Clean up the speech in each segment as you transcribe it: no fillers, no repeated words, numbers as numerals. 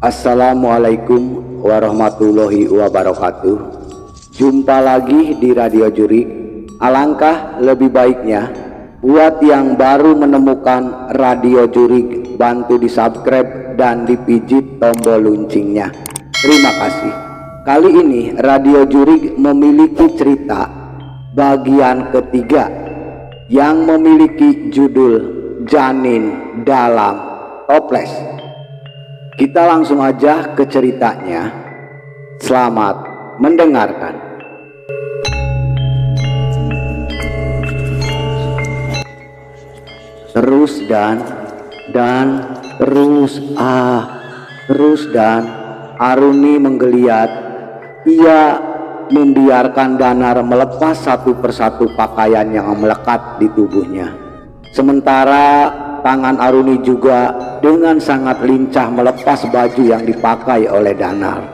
Assalamualaikum warahmatullahi wabarakatuh. Jumpa lagi di Radio Jurik. Alangkah lebih baiknya buat yang baru menemukan Radio Jurik, bantu di subscribe dan dipijit tombol loncengnya. Terima kasih. Kali ini Radio Jurik memiliki cerita bagian ketiga yang memiliki judul Janin Dalam Toples. Kita langsung aja ke ceritanya. Selamat mendengarkan. Terus dan terus dan Aruni menggeliat. Ia membiarkan Danar melepas satu persatu pakaian yang melekat di tubuhnya. Sementara tangan Aruni juga dengan sangat lincah melepas baju yang dipakai oleh Danar.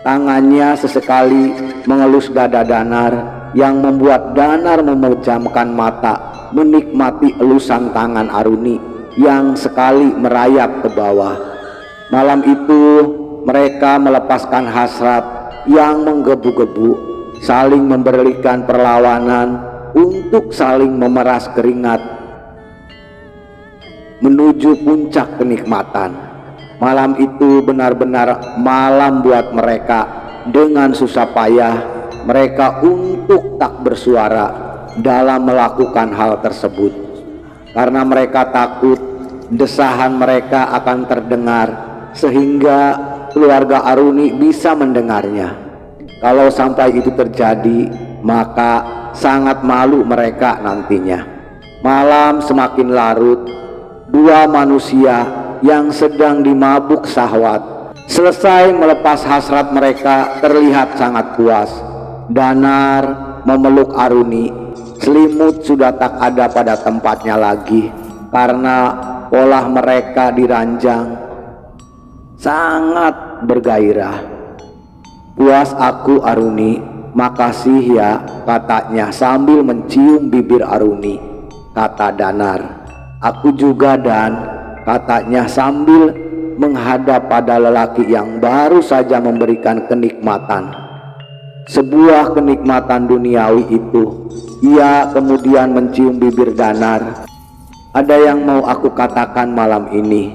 Tangannya sesekali mengelus dada Danar yang membuat Danar memejamkan mata menikmati elusan tangan Aruni yang sekali merayap ke bawah. Malam itu mereka melepaskan hasrat yang menggebu-gebu, saling memberikan perlawanan untuk saling memeras keringat menuju puncak kenikmatan. Malam itu benar-benar malam buat mereka. Dengan susah payah mereka untuk tak bersuara dalam melakukan hal tersebut, karena mereka takut desahan mereka akan terdengar sehingga keluarga Aruni bisa mendengarnya. Kalau sampai itu terjadi, maka sangat malu mereka nantinya. Malam semakin larut. Dua manusia yang sedang dimabuk syahwat selesai melepas hasrat mereka terlihat sangat puas. Danar memeluk Aruni. Selimut sudah tak ada pada tempatnya lagi karena pola mereka diranjang sangat bergairah. Puas aku Aruni, makasih ya, katanya sambil mencium bibir Aruni. Kata Danar. Aku juga Dan, katanya sambil menghadap pada lelaki yang baru saja memberikan kenikmatan. Sebuah kenikmatan duniawi itu. Ia kemudian mencium bibir Danar. Ada yang mau aku katakan malam ini,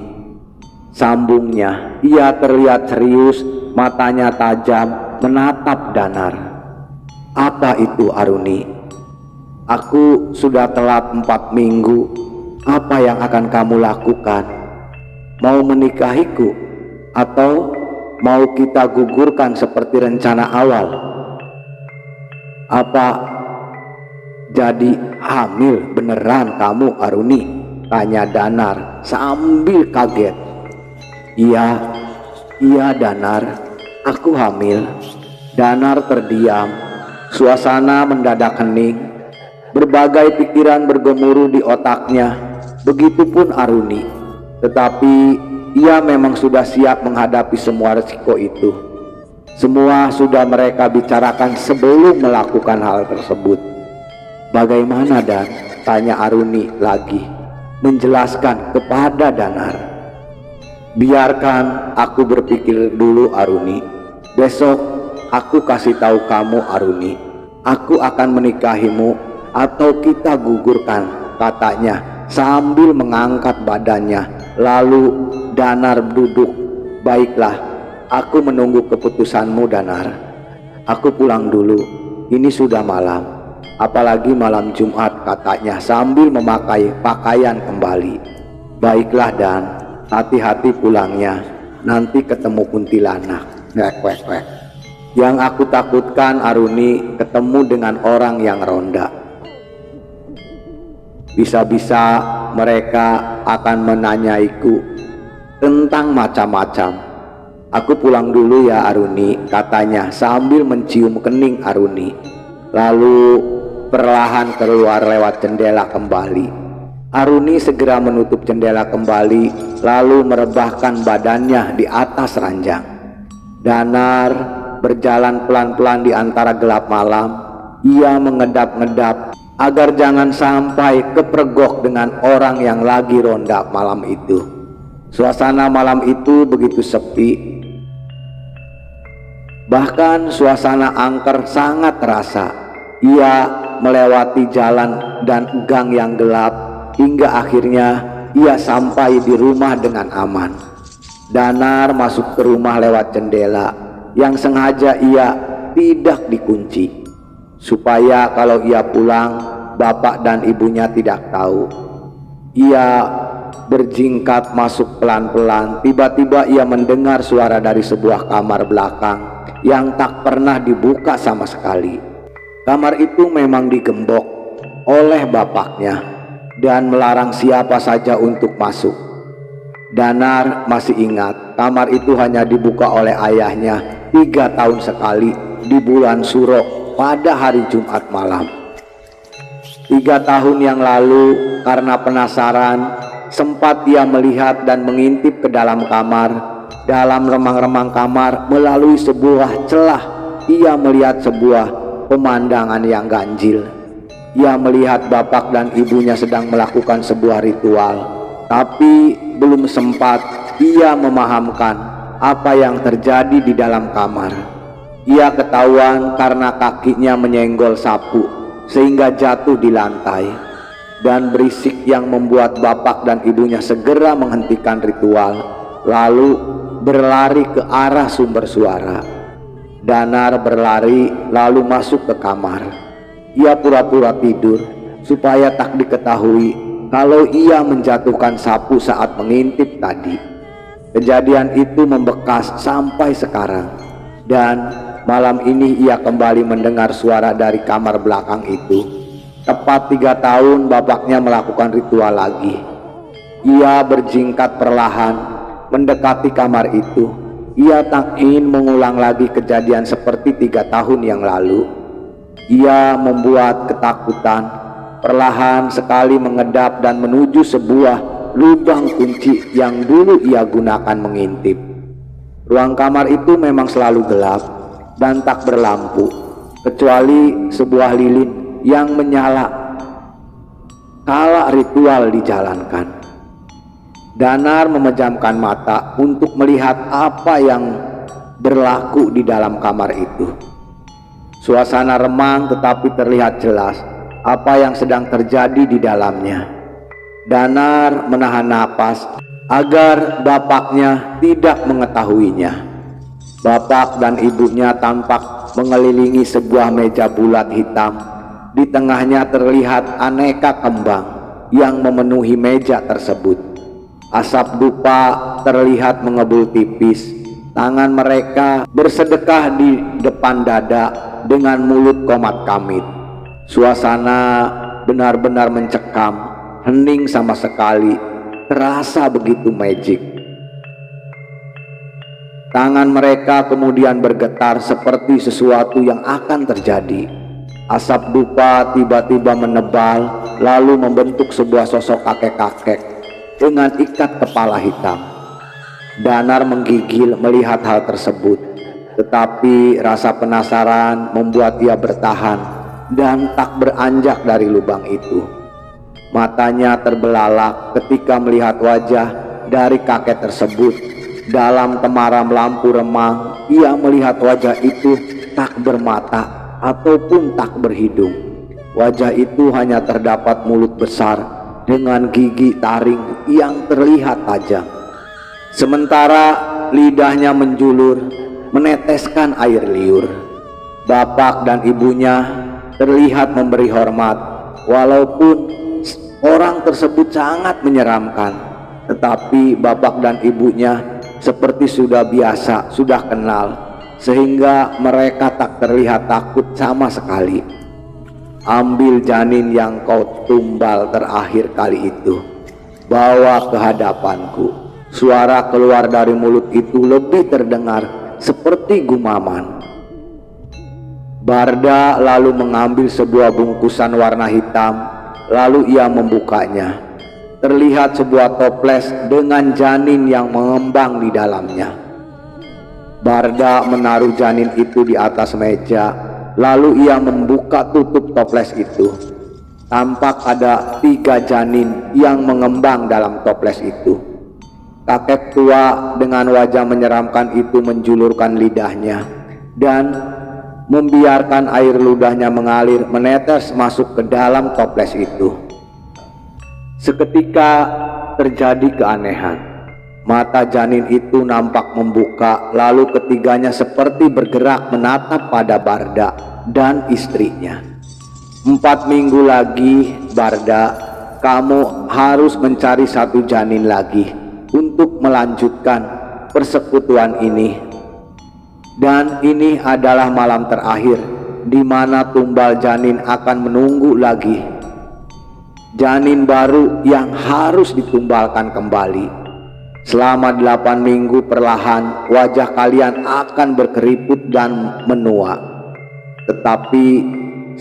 sambungnya. Ia terlihat serius, matanya tajam menatap Danar. Apa itu Aruni? Aku sudah telat 4 minggu. Apa yang akan kamu lakukan? Mau menikahiku atau mau kita gugurkan seperti rencana awal? Apa jadi hamil beneran kamu Aruni? Tanya Danar sambil kaget. Iya Danar, aku hamil. Danar terdiam. Suasana mendadak hening. Berbagai pikiran bergemuruh di otaknya. Begitupun Aruni. Tetapi ia memang sudah siap menghadapi semua resiko itu. Semua sudah mereka bicarakan sebelum melakukan hal tersebut. Bagaimana Dan? Tanya Aruni lagi, menjelaskan kepada Danar. Biarkan aku berpikir dulu Aruni. Besok aku kasih tahu kamu Aruni. Aku akan menikahimu atau kita gugurkan, katanya sambil mengangkat badannya. Lalu Danar duduk. Baiklah, aku menunggu keputusanmu Danar. Aku pulang dulu, ini sudah malam, apalagi malam Jumat, katanya sambil memakai pakaian kembali. Baiklah Dan, hati-hati pulangnya, nanti ketemu kuntilanak. Yang aku takutkan Aruni ketemu dengan orang yang ronda. Bisa-bisa mereka akan menanyaiku tentang macam-macam. Aku pulang dulu ya Aruni, katanya sambil mencium kening Aruni. Lalu perlahan keluar lewat jendela kembali. Aruni segera menutup jendela kembali, lalu merebahkan badannya di atas ranjang. Danar berjalan pelan-pelan di antara gelap malam. Ia mengedap-ngedap agar jangan sampai kepergok dengan orang yang lagi ronda malam itu. Suasana malam itu begitu sepi. Bahkan suasana angker sangat terasa. Ia melewati jalan dan gang yang gelap hingga akhirnya ia sampai di rumah dengan aman. Danar masuk ke rumah lewat jendela yang sengaja ia tidak dikunci, supaya kalau ia pulang bapak dan ibunya tidak tahu. Ia berjingkat masuk pelan-pelan. Tiba-tiba ia mendengar suara dari sebuah kamar belakang yang tak pernah dibuka sama sekali. Kamar itu memang digembok oleh bapaknya dan melarang siapa saja untuk masuk. Danar masih ingat, kamar itu hanya dibuka oleh ayahnya 3 tahun sekali di bulan Suro pada hari Jumat malam. 3 tahun yang lalu, karena penasaran, sempat ia melihat dan mengintip ke dalam kamar. Dalam remang-remang kamar, melalui sebuah celah, ia melihat sebuah pemandangan yang ganjil. Ia melihat bapak dan ibunya sedang melakukan sebuah ritual, tapi belum sempat ia memahamkan apa yang terjadi di dalam kamar. Ia ketahuan karena kakinya menyenggol sapu sehingga jatuh di lantai, dan berisik yang membuat bapak dan ibunya segera menghentikan ritual lalu berlari ke arah sumber suara. Danar berlari lalu masuk ke kamar. Ia pura-pura tidur supaya tak diketahui kalau ia menjatuhkan sapu saat mengintip tadi. Kejadian itu membekas sampai sekarang, dan malam ini ia kembali mendengar suara dari kamar belakang itu. Tepat 3 tahun bapaknya melakukan ritual lagi. Ia berjingkat perlahan mendekati kamar itu. Ia tak ingin mengulang lagi kejadian seperti 3 tahun yang lalu. Ia membuat ketakutan, perlahan sekali mengedap dan menuju sebuah lubang kunci yang dulu ia gunakan mengintip. Ruang kamar itu memang selalu gelap dan tak berlampu, kecuali sebuah lilin yang menyala kala ritual dijalankan. Danar memejamkan mata untuk melihat apa yang berlaku di dalam kamar itu. Suasana remang tetapi terlihat jelas apa yang sedang terjadi di dalamnya. Danar menahan napas agar bapaknya tidak mengetahuinya. Bapak dan ibunya tampak mengelilingi sebuah meja bulat hitam. Di tengahnya terlihat aneka kembang yang memenuhi meja tersebut. Asap dupa terlihat mengebul tipis. Tangan mereka bersedekah di depan dada dengan mulut komat kamit. Suasana benar-benar mencekam, hening sama sekali, terasa begitu magic. Tangan mereka kemudian bergetar seperti sesuatu yang akan terjadi. Asap dupa tiba-tiba menebal lalu membentuk sebuah sosok kakek-kakek dengan ikat kepala hitam. Danar menggigil melihat hal tersebut, tetapi rasa penasaran membuat ia bertahan dan tak beranjak dari lubang itu. Matanya terbelalak ketika melihat wajah dari kakek tersebut. Dalam temaram lampu remang, ia melihat wajah itu tak bermata ataupun tak berhidung. Wajah itu hanya terdapat mulut besar dengan gigi taring yang terlihat tajam. Sementara lidahnya menjulur, meneteskan air liur. Bapak dan ibunya terlihat memberi hormat, walaupun orang tersebut sangat menyeramkan. Tetapi bapak dan ibunya seperti sudah biasa, sudah kenal, sehingga mereka tak terlihat takut sama sekali. Ambil janin yang kau tumbal terakhir kali itu, bawa ke hadapanku. Suara keluar dari mulut itu lebih terdengar seperti gumaman. Barda lalu mengambil sebuah bungkusan warna hitam, lalu ia membukanya. Terlihat sebuah toples dengan janin yang mengembang di dalamnya. Barda menaruh janin itu di atas meja, lalu ia membuka tutup toples itu. Tampak ada 3 janin yang mengembang dalam toples itu. Kakek tua dengan wajah menyeramkan itu menjulurkan lidahnya dan membiarkan air ludahnya mengalir menetes masuk ke dalam toples itu. Seketika terjadi keanehan. Mata janin itu nampak membuka, lalu ketiganya seperti bergerak menatap pada Barda dan istrinya. 4 minggu lagi, Barda, kamu harus mencari satu janin lagi untuk melanjutkan persekutuan ini. Dan ini adalah malam terakhir di mana tumbal janin akan menunggu lagi. Janin baru yang harus ditumbalkan kembali. Selama 8 minggu perlahan wajah kalian akan berkeriput dan menua. Tetapi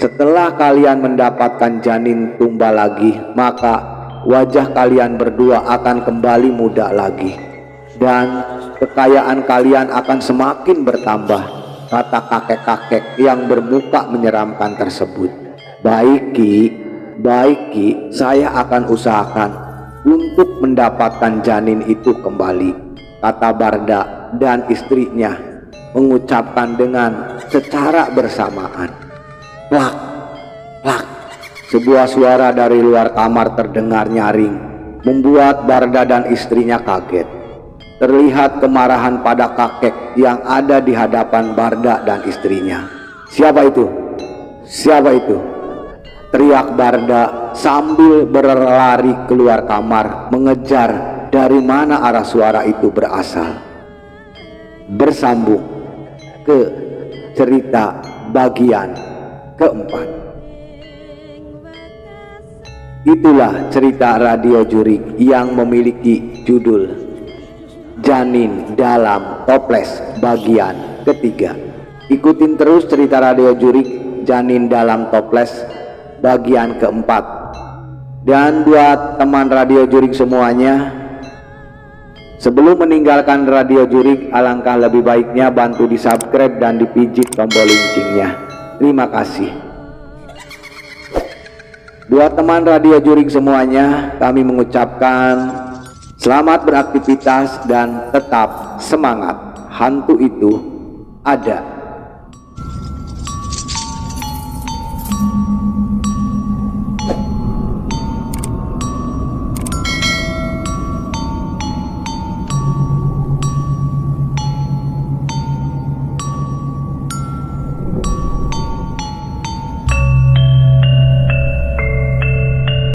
setelah kalian mendapatkan janin tumbal lagi, maka wajah kalian berdua akan kembali muda lagi, dan kekayaan kalian akan semakin bertambah, kata kakek-kakek yang bermuka menyeramkan tersebut. Baik Ki, saya akan usahakan untuk mendapatkan janin itu kembali, kata Barda dan istrinya mengucapkan dengan secara bersamaan. Plak, plak. Sebuah suara dari luar kamar terdengar nyaring, membuat Barda dan istrinya kaget. Terlihat kemarahan pada kakek yang ada di hadapan Barda dan istrinya. Siapa itu? Siapa itu? Teriak Barda sambil berlari keluar kamar mengejar dari mana arah suara itu berasal. Bersambung ke cerita bagian keempat. Itulah cerita Radio Jurik yang memiliki judul Janin Dalam Toples bagian ketiga. Ikutin terus cerita Radio Jurik Janin Dalam Toples bagian keempat. Dan buat teman Radio Jurik semuanya, sebelum meninggalkan Radio Jurik, alangkah lebih baiknya bantu di subscribe dan dipijit tombol loncengnya. Terima kasih. Buat teman Radio Jurik semuanya, kami mengucapkan selamat beraktivitas dan tetap semangat. Hantu itu ada.